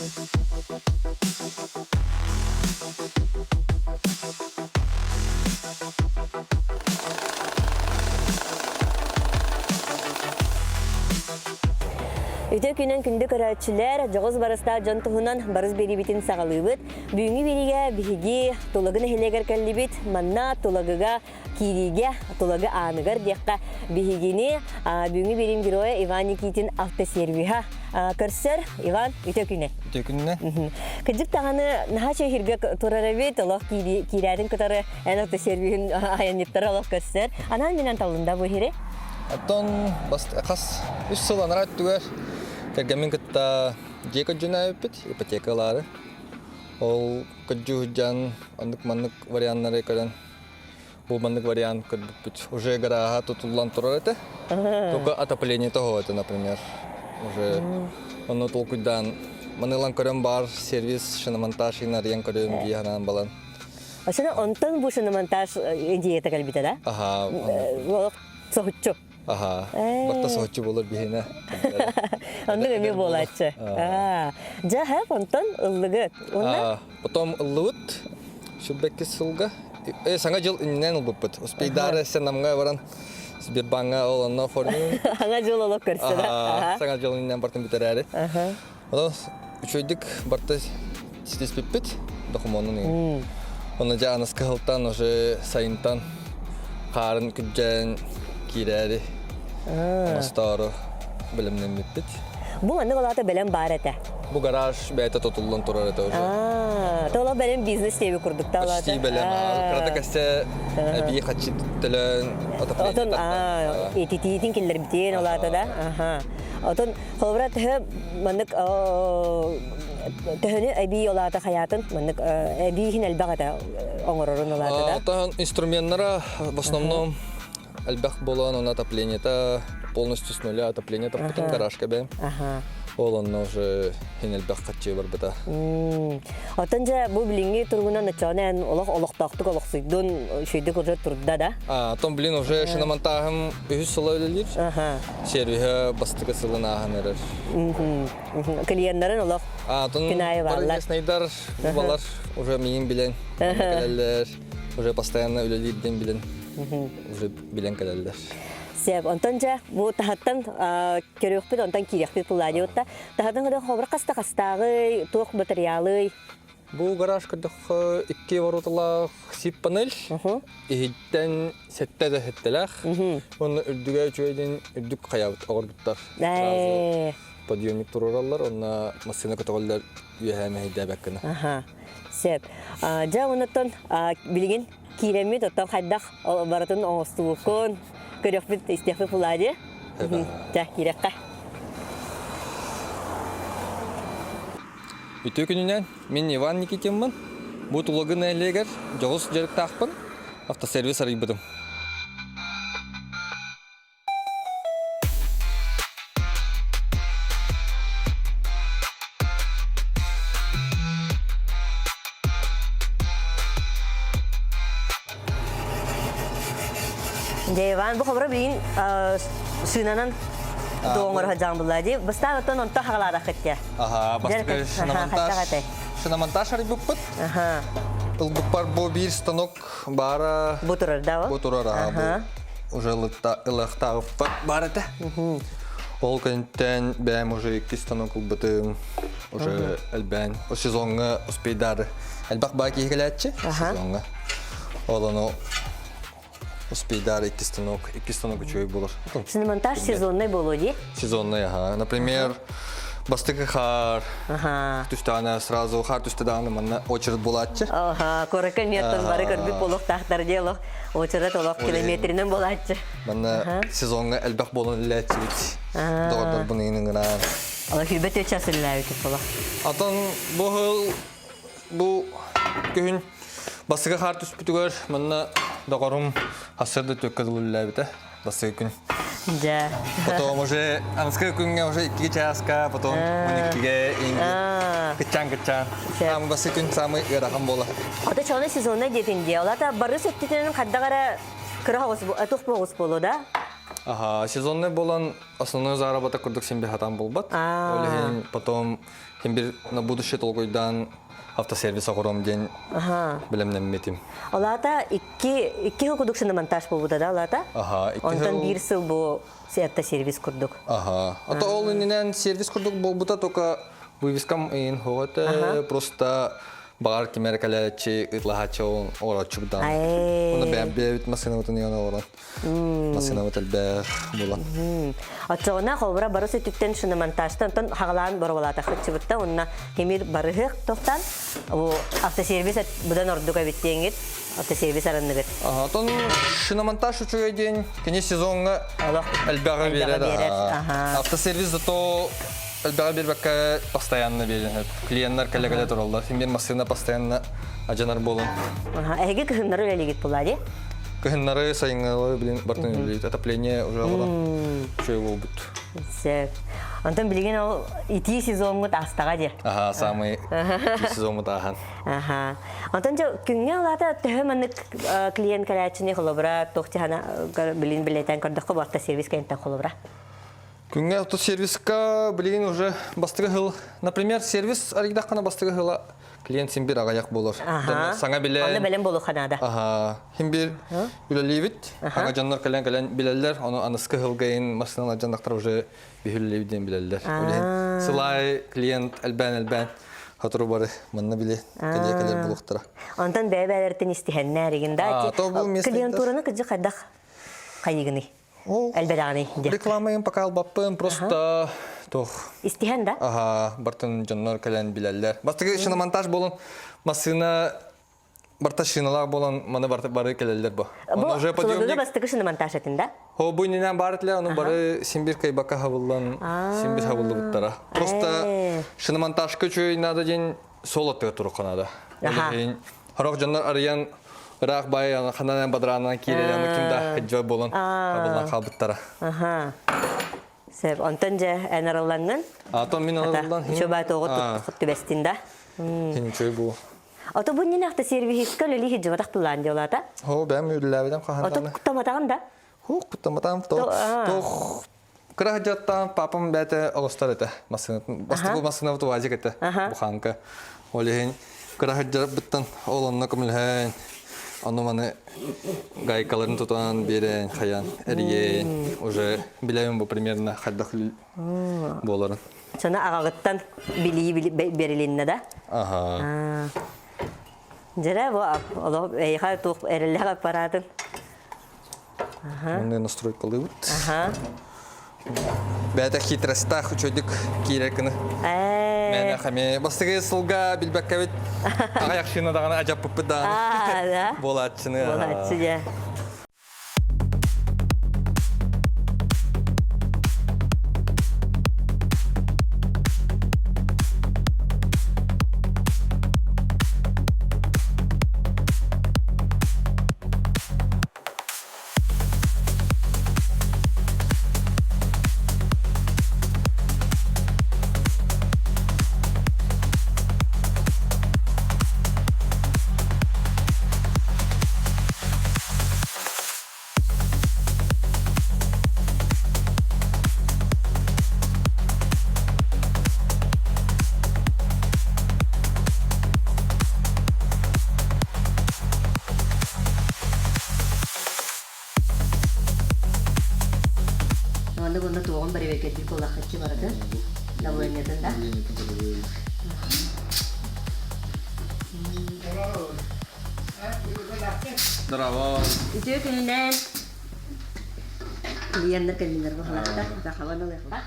Өте күнен күнді көрәтшілер жоғыз барыста жон тұғынан барыз бері бітін сағалыбыт. Бүгінгі беріге бігі тұлығын әхелегер кәлібіт, манна тұлығыға кириге тұлығы анығыр деққа бігігіне бүгінгі берім героя Иван Никитин автосервиға көрсір. Иван, өте күні. Өте күні. Күдік тағаны наға шехірге тұрары бет, олық кирәрін күтары ән автосервиғын аяниптар олық көрсір. Анан менен талында бұл хері? Аттон қас үш сылан райт түгер. Кәргәмен күтті жекі жүна өппет, ипотекалары. Ол күджу хүджан, андық-мандық варианттары көрін. Бұл мандық вариант көрбіппет. Уже гараға тұтылан тұрар әті. Только отопление того это, например. Уже оны толкуйдан. Манылан көрін бар сервис, шиномонтаж, инариян көрін бейханан балан. Ашына онтан бұл шиномонтаж диета кәлбеті, да? Аха. Олық соғытчу. Аха. Барта соғытчу болыр бейхіне. Онның өме болатшы. Жа хэп онтан ұллығы. Потом ұллығыт. Шүббәкке сылға. Саңа жыл үнінен ұлбыппыт. Успейдары сен намға баран Сбербанға оланна форму. Аңа жыл олық көрсі, да? Саңа жыл үнінен бартын бітер әрі. Одан үшөйдік барта сетес біппіт. Документын. Оны жа анысқы ғылттан, уже сайынтан қарын күджен кирәри. Аныстары білімнен біппіт. Бұл анды қолаты білім бар әті? Бұл гараж бәйті тұтылын тұрар әті уже. Тола білім бизнес тегі күрдікті алаты? Почти білім. Қырады кәсте бейі қатшы түттілін. Отын ететейтін келдер бітейін олаты да? Отын қолбыра түхі маңдық түхіні әбей олаты қаятын, маңдық әбейхін әлбақ әті оңырырын олаты да? Отын инструменттары в основном әлбақ болуын отоплениета, полностью с нуля отопление таппытын гаражка бәйм. Ол онна уже хенелбәк қатчы бар бұта. Отын жа бұл білінге тұрғынан начаны ән олық-тақтық олық-сүйден шүйді көрі тұрда да? Отын білін уже шиномонтағым үйіз сұла өлелер. Сервиға бастығы сылын ағын әрір. Клиенттарын олық күнайы барлар? Барын еснайдар балар уже мейін білен кәлелер. Уже постоянно өлелерден білен. Уже білен кәлелер. Сеп, онтан жа, бұл тағаттан көріқпет, онтан керекпет бұлады өтті. Тағаттан қыда қобыр қаста-қастағы, тоқ материалы? Бұл гараж күрдік 2 воротылақ сип панель. Ехеттен сәттәді хеттеләқ. Оны үрдіге өчөйден үрдік қаяуыт оғырбыттар. Подъемник тұрыралар, оны массина көтіғалар үйәмі хейді бәккіні. Сеп, жа онаттан білген керемет, оттан қайдақ баратын оңыстығын көріқпет істеқпет бұлады. Жа, керекқа. Үті күнінен мен Иван Никитинмін. Бұл тұлығын әлегер жоғыз жерік тақпын. Автосервис арайбыдым. Иван, бұл қобыры білейін сүйнанан доңыр ғаджан бұлады. Бұстан өттен онта қағалады қытте. Бастығы шиномонтаж арай бұппыт. Бұппар бұл бір станок бары... Бұтырыр, да ол? Бұтырыр, уже ылықтағы бар әті. Ол көнттен бәйім уже 2 станок ұлбытым. Уже әлбән. О сезонға ұспейдары. Әлбақ бақ кейгілі әтші сезонға. Ол оны успейдар 2 станок учой болар. Шиномонтаж сезонный болуди? Сезонный, ага. Например, бастығы қар. Түстіғаны сразу қар түстіғаны манна очеред болатчы. Көрікі меттің бары көрбіп болуқ тақтар делуқ. Очеред олық километрінен болатчы. Манна сезонға әлбәқ болуын үләтші бит. Доғырдар бұны еніңгінан. Ола хүлбет өтшасы үләуітіп болуқ. Атын бұл күйін бастығы қар түспітігер манна доғырым асырды төккізіл үләбіті, бастығы күн. Да. Потом уже, анская күнге уже 2 часка, потом 12-ге, кычан. Там бастығы күн самый ырағым бола. Ота чоны сезонна детінде, олата бары сөттетінің қаддағара кірі тоқ боғыз болу да? Ага, сезонный болан основной заработок курдук симбир хатан болбат. Олеген потом симбир на будущее толгойдан автосервис огором день билемнен метим. Олата икки хукудуксына монтаж болбуда да олата? Ага, Онтан бир сыл бу автосервис курдук. Ага. Ата ол инен сервис курдук болбута только вывескам ин хоготе просто бар кемеркалечи итлахачо орочугдан. Оны бәббет машиналатын яна оран. Машиналатыл бәх булан. Атчогына холбара барысы түттен шуны монтажтан тон хагалан борбалата хытчыбытта онна хемир барыгы токтан бу автосервис будан ордуга биттеңит автосервис аранныгыт. Ага, тон шуны монтаж үчүгө ден кене сезонга албага берет. Автосервис зато албага бербекке постоянно берет. Клиенттер келе-келе туралдар. Хемир машина постоянно ажанар болон. Эге кыһыннары элегит булади. Кыһыннары сайынгалы билин бартын билет. Отопление уже болон. Чөй болбут. Сеп. Антон билген ол ити сезонга астага де. Ага, самый сезон мутахан. Ага. Антон жо күнгө алата төһөмөнүк клиент калачыны холобра тохтихана билин билетен көрдөккө барта сервис кенттен холобра. Күнгө автосервиска билин уже бастыгы хыл. Например, сервис арыгдаккана бастыгы хыла клиент симбир агаяк болор. Саңа биле. Аны белем болу ханада. Ага. Химбир үлелибит. Ага жаннар кален билелер. Аны аныскы хылгайын машиналар жандактар уже бихүллебиден билелер. Сылай клиент элбен хатыру бары манна биле калер булуктара. Антон бәбәләртен истихәннәригендә. Клиентураны кыҗы кадак кайыгыны. Элбеданы. Рекламаем пока албаппын просто тох. Истихән да? Ага, бартын жаннар кален билелер. Бастыгы шина монтаж болон машина барта шиналар болон маны бары келелер бу. Оны уже подъемник. Бастыгы шина монтаж этин да? Хо бу ненен барытлар, аны бары симбир кайбака хавыллан, симбир хавылды буттара. Просто шина монтаж көчөй надо ден солоты туру канада. Харак жаннар арыян рах бай аны хананан бадранан кирелен кимда хыджа болон хавыллан хабыттара. Ага. Сеп антон же энералланган. Атон мен алдан. Чөбә тогыт төбәстиндә. Хин чөй бу. Ото бу нинә автосервис көле лихи җватак булган диолата. Хо бәм юллабыдан каханданы. Ото кутаматаган да. Хо кутаматам то крахжаттан папам бәте алыстар это машина. Бастыгы машина то вазик это буханка. Олеген крахжар биттан олонна көмелһән. Аны маны гайкаларын тутан берен хаян эрие уже билем бу примерно хаддах боларын. Сана агагыттан били берилинне да. Ага. Жара бу Аллах эйха тук эрелләр аппаратын. Аны настройкалый бут. Ага. Бәдә хитростах чөдик кирекне. Мен хаме бастыгы сылга билбәккә бит. Аяк шина дагына аҗап пуппыдан. Да. Болатчыны. Болатчы я. Bunu tuğum bari bekledik kola kaçı vardı. Da bu neden da? Bravo. Itu kalian. Kalian nak kalian berhala tak? Tak kawan oleh pak.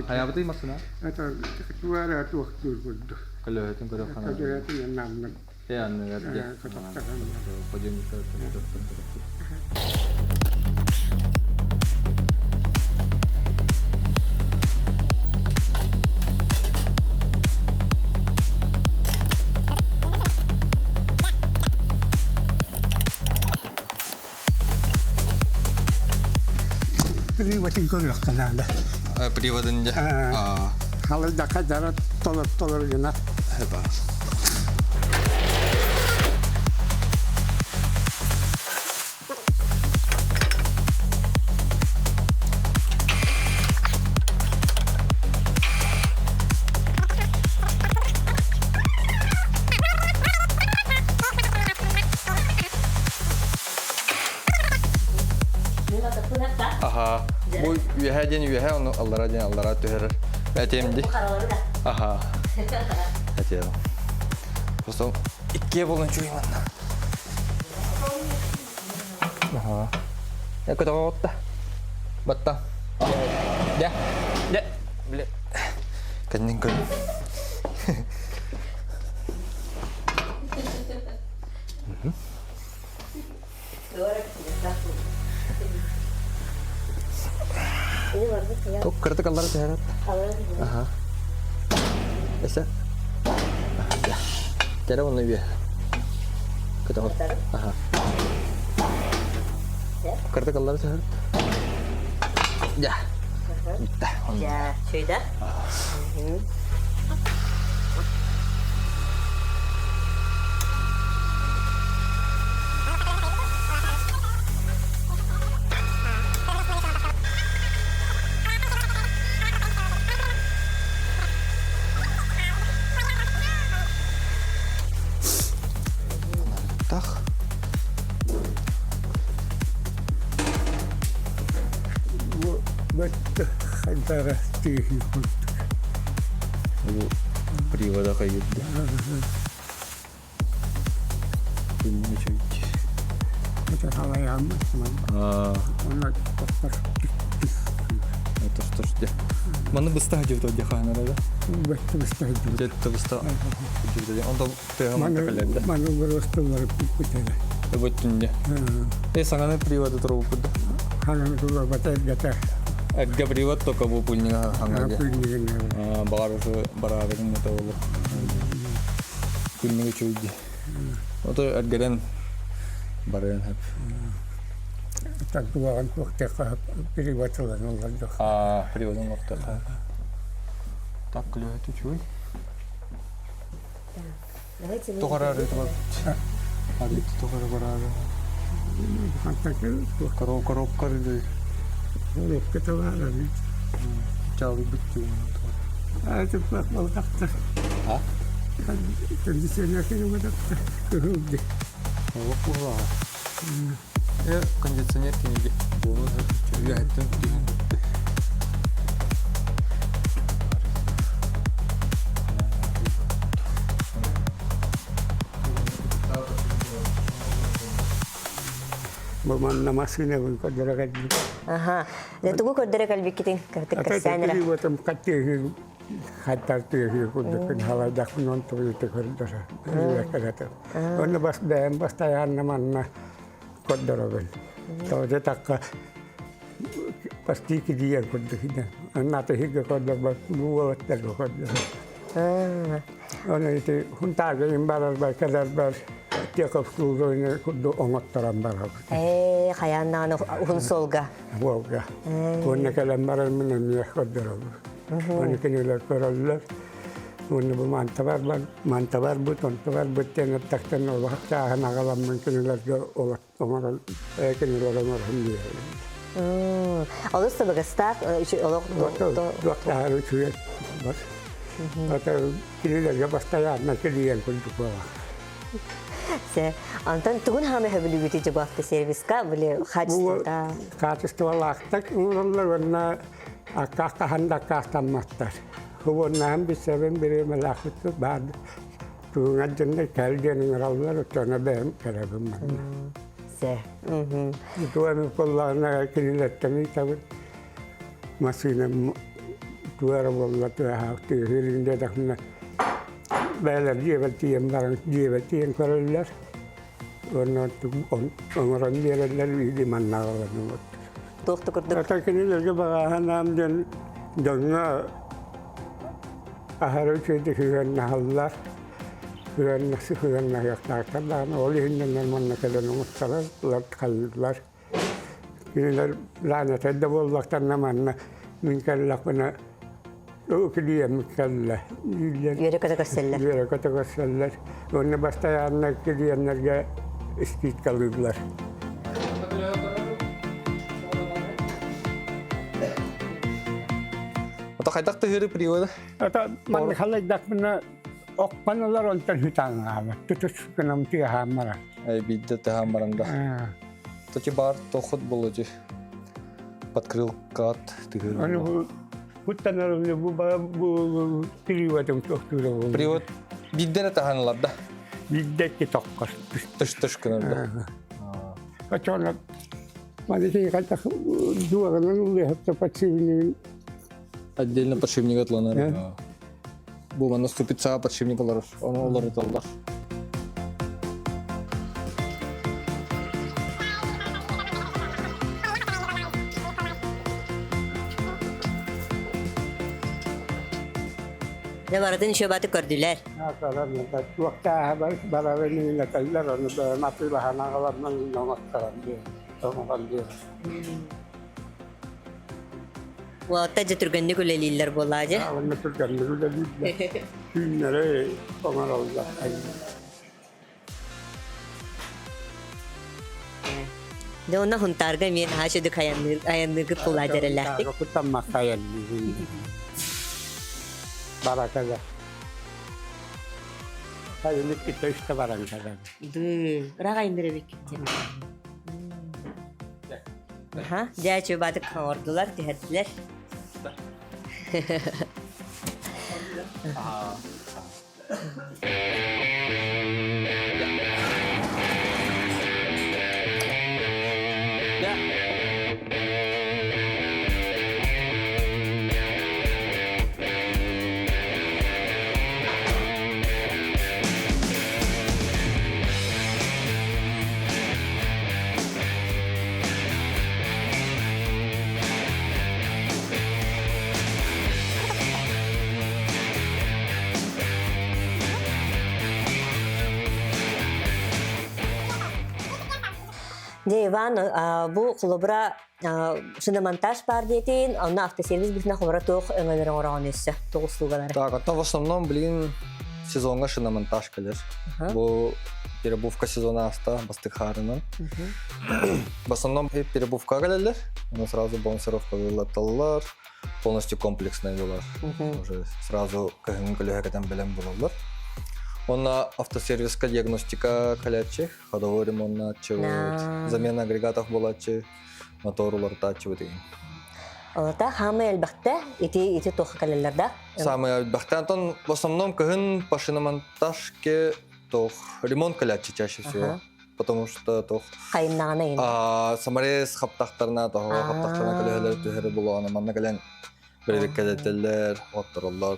Kayak apa tuh maksudnya? Atau ketua atau waktu itu. Kalau itu kalau kan. Kalau itu yang enam. Ya, enggak dia. Pojok itu. Приводin koyuyor kanalda. Приводin ya. Halı da kadar tolur yine. Hebat. ден үйе, оны аллара түхерер. Бәтемді. Аха. Әтеу. Просто икке болын чуйман. Аха. Я көтөға отта. Батта. Я. Бле. Кәннен көн. Тук кыртык аллара түхерер. Аха. Эсэ. Ya. Cara mana dia? Ketemu. Aha. Kereta kelar sah. Ya. Dah. Ya, sudah. Tak. Вот хантара тихий ход. Bu привода kayak gitu. Ini cuy. Это халаям, она Terus dia. Mana bestah aja tuh dia kan ada. быстро стоит. Dia tuh bestah. Jadi untuk teh mana kalian dah. Ману просто путера. Betulnya. Sangatnya привода terus pun. Ханан тула батай гата. Agak привод tuh kamu punya hang aja. Пыльник. Bakar barang itu tahu. Punya cuy. Itu agak barang hab. Так дуаган вақтаqa переватылан олгандо. Приводом вақта. Так клюет чуй. Тоғарар это вот. Алит тоғарар. Хантакел Коробка или коробкаталара. чалы битти. Это болтакта. А? Кондиционер километрта. Круги. Опа. Кондиционер кенеге. Bunu çürüye ettim. Буман намасыне вы кодерагад. Ага. Я тугу көрдөрө калбиккитин кыртык Это кырсанера. вот там категи хаттартеги коддакын халадакын он тоюте көрдөрө. Якарата. Он бас бэм постоянно манна коддорогон. Тоде такка пастики дия коддакин. Анната хига коддор буот дерго коддор. Он эти хунтага имбарар бар кадар бар. Теков служойне коддо оңоттаран барар. Хаяннаны хунсолга. Волга. Он калам барар менен яходдорог. Он кенелер короллар. Он бу мантабар бутон табар буттен тактан вакта ханагалам мен кенелер олат омар кенелер омар хинди. Олоста багастак олок Доктор чует. Вот. Это кенелер постоянно клиент культура. Се антон тугун хаме хабилибити жабафта сервиска биле хачта. Качество лахтак улалларна аккаханда кастамматтар. Хубоннам бисевен бире малахут бад. Тунгадден калден раллар тона бем карабым. Се. Туан коллана килилеттени тав масина туара болла туа хилинде дахна. Bälar givetien varan givetien korullar. On vierellä ylimannalla. Tohto kordur. Takinillerge bagahanam den donna aharuçuydu hüvennahallar. Hüvenna yaktarlar. Oli hinden manna kelen umutsalar. Kalırlar. Kiniler lanet edde bollaktan namanna. Min kellakuna Ökülüye mükelle. Yere katakarseller. Yere katakarseller. Onu başlayanlar gidiyenlerge iskit kalırlar. Atau kaitak tuh hari periode. Ata man halajdak mana okpanalar ontan hutang ama. Tutus kenam tiga hamara. Bidde teh hamaranda. Tuh bar tokhut bulucu. подкрылкат тыгыр. Аны bu tanarını bu приводом тоқтура. Привод бидден таханалар да. Биддетки тоққас. Тыш кынырда. Качана мадеси ката дуагынан улехта подшипник. Отдельно подшипник атланар. Бу мана ступица подшипниклар, олар аталар. Ne varadın işe batı gördüler. Waktu barabar ni nakailar onu mati bahana kalan nongat kalan dia. Nongat dia. Vatta jatürgenni kuleliler bollaca. Awan naturkan dulu dah. Nere pengaruh. De ona huntarga men haşe de ayanlığı pulacareler. Aku tamak kayan ni. Barakada. Hayır, kita işte barakada. Du, raga indire bekledim. Aha, jaçı batı kavurdular, tehdiler. De Иван, bu kulubra шиномонтаж бар дейтин, онна автосервис бифна хубара тоқ өңөлөрүң ораған өссө, тоқ услугалары. Так, это в основном, сезонга шиномонтаж келер. Бу перебувка сезона аста бастыхарынан. В основном перебувка келелер, но сразу бонусировка вылаталар, полностью комплексный булар. Уже сразу кыгын көлөһөкөтөн белем булалар. Онна автосервиска диагностика келечи, ходовой ремонтчы, замена агрегатов булачы, моторлар тачы деген. Олата хамы элбакта ити тоқ келелерде. Самый элбактан в основном кыгын по шиномонтажке тох ремонт келечи чаще всего. Потому что тох Кайыннагана ин. самарес хаптактарына тох хаптактарына келелер төһөрү булганы манна келен бирек келетелер, отторлар.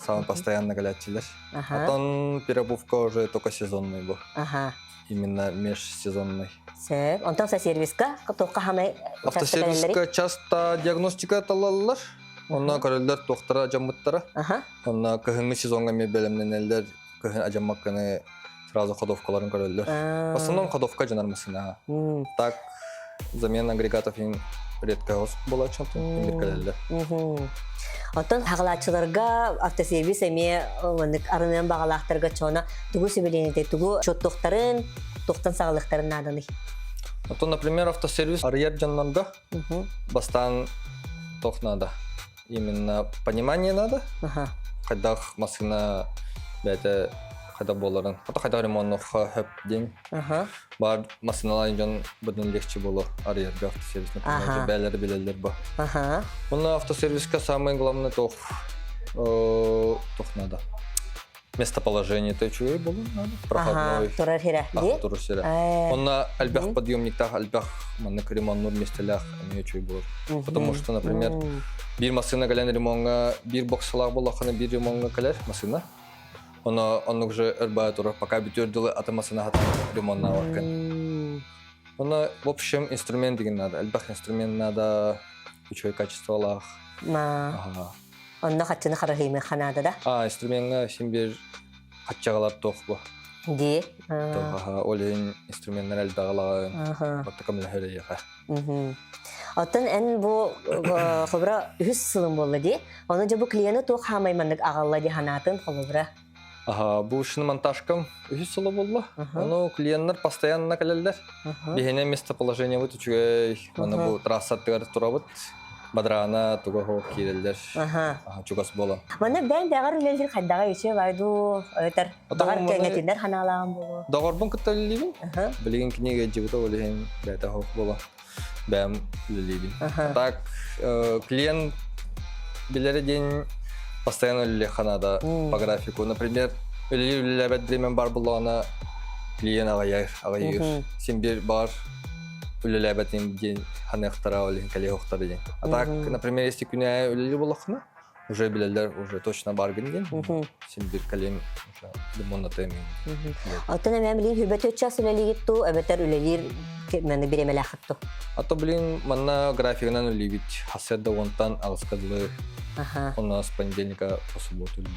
Самый постоянно галячилер. Потом перебувка уже только сезонный был. Именно межсезонный. Онтан со сервиска, тоққа хамай автосервиска часто диагностика талалар. Онна көрөлөр доктора жамыттара. Онна кыгынны сезонга мебелемнен элдер кыгын ажамакканы сразу ходовкаларын көрөлөр. В основном ходовка жанармасына. Так замена агрегатов редко болот чамтын биркелелер. Онтан хагалачыларга автосервис эме арынан багалактарга чона тугу себеленете тугу чоттоктарын токтан сагалыктарын наданы. Онтан, например, автосервис арьер жаннарга бастан тох надо. Именно понимание надо. Когда машина бете когда боларын. Когда ремонт хөп день. Бар машиналар жан будын легче боло арьерга автосервис, например, бәлер билелер ба. Онна автосервиска самое главное тох надо. Местоположение той чуй боло надо. Проходной. Турархира. Турархира. Онна альбах подъемниктах, альбах маннык ремонт местелях не чуй боло. Потому что, например, бир машина гален ремонтга, бир боксалар болаханы бир ремонтга келер машина. Он уже эрбатура, пока битюрдилы атамасына хатан ремонтна вакан. В общем, инструмент деген надо. Альбах инструмент надо, учой качество лах. Онна хатчыны харахиме ханада да? Инструментга симбир хатчагалар тохбу. Ди? Олин инструменттер элдагала. Оттакамла хөрөйха. Оттан эн бу хобра үс сылым болду ди. Оны же бу клиенты тоқ хамаймандык агалла ди ханатын холобра. Бу шиномонтажкам үсүлө болду. Аны клиенттер постоянно келелер. Бехене местоположение вытучугай. Аны бу трассаттар турабыт. Бадрана туго кирелдер. Чугас бола. Мана бен дагар үлелер хаддага үчө байду өтөр. Дагар кеңетиндер ханалаган болу. Дагар бун кыталыбын. Билген книге жибито олен бета хок бола. бәм үлелейбин. Так, клиент билері ден постоянно үлелей қанада по графику. Например, үлелебет дремен бар болуына клиент ағайыр. Сен бір бар үлелебетен ден ханықтара олеген кәле оқтары ден. Так, например, если күне үлелей болуқына, уже билелер уже точно баргын ден. Сен бір кәлем лимонатаймен. Алтын әмәм білейін хүрбәт өтчас үлелейгетту, әбәтер үлелер мәні біремелі ақытту. Ато білейін, манна графигынан үлелейбит. Хасерда онтан ағысқадылы. Он с понедельника по субботу любит.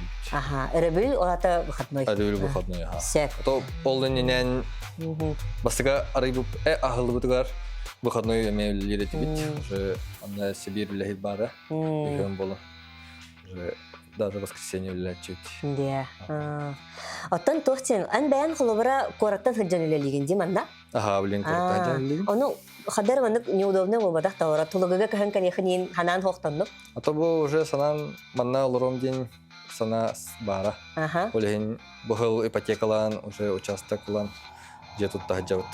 Эребил олата выходной. Эребил выходной, Сек. То полненен бастыга арыбып ахылбытыгар выходной эме лирети бит. Уже она Сибирь лехит бара. Играм болу. Уже даже воскресенье лечит. Да. Оттан тохтен ан баян холобара кораттан хыджан үлелеген диманда. Блин, кораттан хыджан үлелеген. Ону хадар маннык неудобный болбадах тавара тулагыга кахан канехнин ханан хоқтанды. А то бу уже санан манна лором день сана бара. Олеген бухал ипотекалан уже участоклан где тут тахджавт.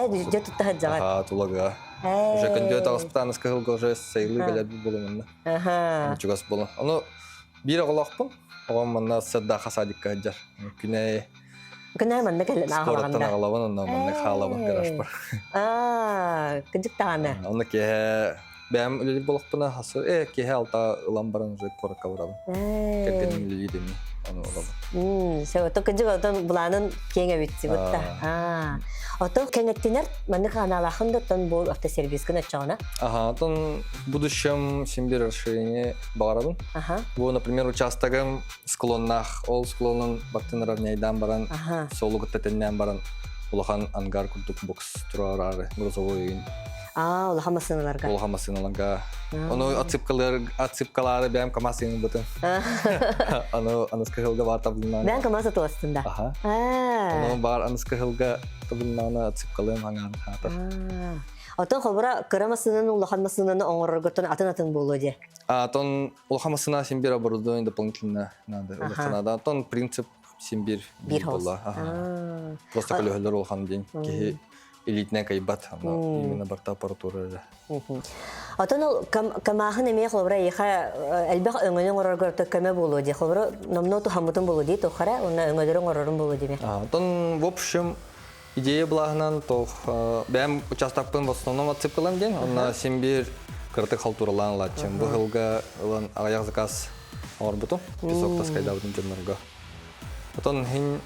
Где тут тахджавт? Тулага. Уже кандидат аспитан сказал уже сейлы белят было манна. Ничего было. Оно бира голахпын. Оган манна садда хасадикка хаджар. Кына манна келен агалганда. Спорттан агалаван онна манна халаван гараж бар. Кыжык таганы. Онна ке бәм үлели болықпына хасы ке алта ылам баран уже коракка барабын. Кепкенин үлели деми. Аны олабын. Сәуәтті кыжык отын бұланын кеңе бітті бұтта. Отын кеңеттенер манны ханалахын доттан бұл автосервискін өтчағына? Отын в будущем симбир расширение барабын. Бұл, например, участогым склоннах, ол склонын бактын равняйдан баран, солу гыттетеннен баран, улахан ангар күрдік бокс тұрарары, грузовой үйін. Улахан масыналарға? Улахан масыналарға. Оны аципкалары бәм камасының бұтын. Анысқы ғылға бар табылынан. Бәм камасы туастында? Оны бар анысқы ғылға табылынан аципкалым аңан хатыр. Отын қолбыра кыра масынын, улахан масынын оңырырғыртын атын болу де? Отын улахан масына симбир оборудование дополнительно надо. Отын принцип симбир бола. Просто көлігілер олхан день. Элитная кайбат, именно борта аппаратура. Отон ол камахын эме холбра еха элбах өңөнөң ороргорто көмө болу де. Холбра номноту хамутун болу де, тохара, онна өңөдөрөң орорун болу деме. Отон в общем идея благынан тох бәм участокпын в основном отсыпкалам ден, онна симбир кыртык халтуралан латчым. Бу жылга ылан аяк заказ орбуту, песок таскайда бутун жөннөргө. Отон хин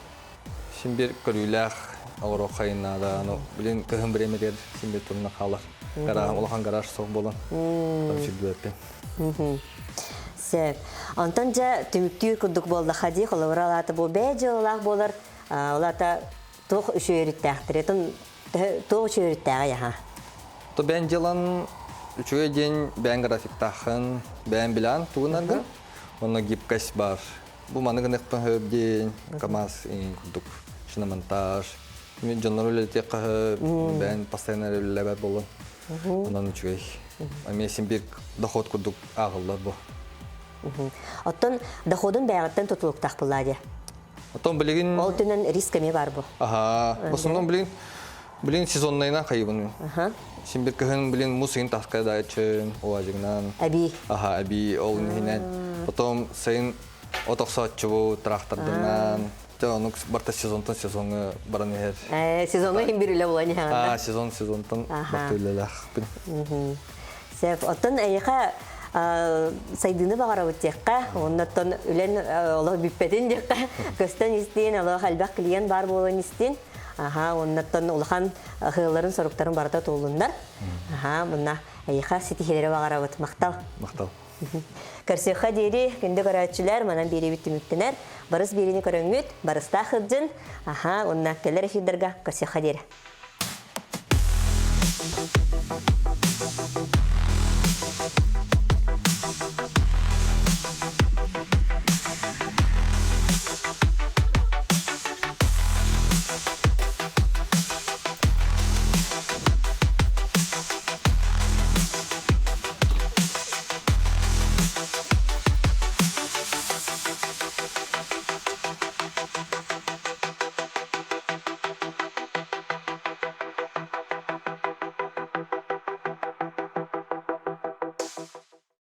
симбир көрүлөх Аурохайна да, блин, кыгын бремелер симбир турна халар. Улахан гараж соқ болан. Сәп. Антон жа түміктүйір күрдік болды қади, қолыбыра алаты бұл бәйджі олақ болыр, олата тоқ үші өріттәқтір, тоқ үші өріттәға яға. Бән жылан үші ден бән графиктақын, бән білан туғынарға, оны гибкась бар. Бұл манығын әқпен хөбден, камаз күрдік, шиномонтаж. Мен жаннар үлелетек бән постоянно үлелебәт болын. Онан үчігей. Мен симбир доход күрдік ағылдар бұл. Оттон доходын бәғіттен тұтылықтақ бұлады? Оттон білігін... Ол түнін рисками бар бұл? Осындан білігін сезоннайна қайыбын. Симбир кіғын білігін мұсығын тасқайда әчін, оғажығынан. Әбі? Әбі, ол нехінен. Потом сайын отоқсатчы бұл трақтардынан. Оның барта сезонғы баран егер. Сезонғы хем бір үлі болан егер? Сезонтан барта үлі ләқпін. Сәп, оттан әйіға сайдыны бағара өттеққа, оннаттан үлен олығы бүппетін деққа, көстен істейін, олығы әлбәқ клиент бар болуын істейін. Оннаттан олыған ғыларын, сұрықтарын барда толындар. Бұнна әйіға сетихелері бағара өт. Мақтал. Мақтал. Көрсеқа дейірі күнді көрәтшілер, манан бері бүттіміктінер. Барыс беріні көріңгіт, барыста қыджын. Онна келер эфирдерға көрсеқа дейірі.